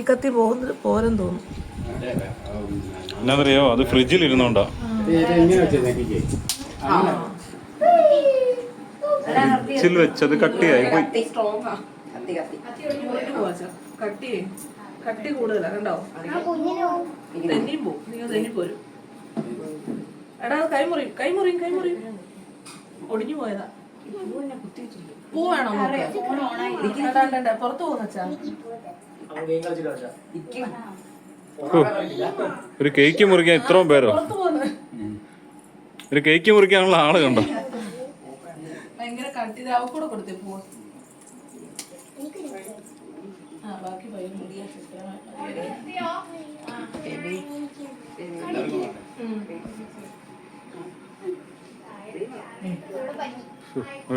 കത്തി പോരെന്ന് തോന്നുന്നു. എന്നാന്നറിയോ, അത് ഫ്രിഡ്ജിൽ ഇരുന്നോണ്ടാ. ഫ്രിഡ്ജിൽ വെച്ചത് കട്ടിയായി പോയി. കട്ടി കൂടുതലാ കണ്ടോ. തെന്നിയും പോവും, നിങ്ങൾ തെന്നിപ്പോരും. എടാ കൈമുറിയും ഒടിഞ്ഞു പോയതാ. പൂ വേണോ? പുറത്തു പോകുന്നച്ചാ. ഒരു കേക്ക് മുറിക്കാൻ ഇത്രയും പേരോ? ഒരു കേക്ക് മുറിക്കാനുള്ള ആള് കണ്ടോ? ഭയങ്കര കട്ടി. കൂടെ കൊടുത്തേ പോവാ. ബാക്കി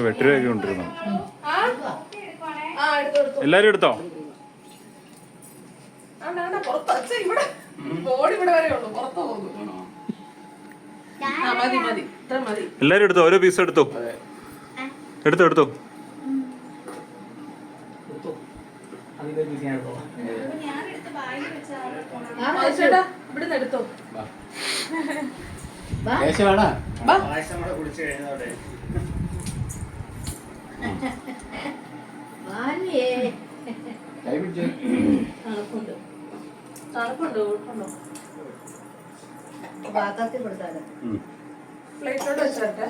വെട്ടരൊക്കെ കൊണ്ടിരുന്നു. എല്ലാരും എടുത്തോ? എല്ലാരും എടുത്തോ? ഓരോ പീസ് എടുത്തോ? എടുത്തോ? ഇവിടുന്ന് എടുത്തോ. തണുപ്പുണ്ടോ? പ്ലേറ്റോട് വെച്ചാട്ടെ.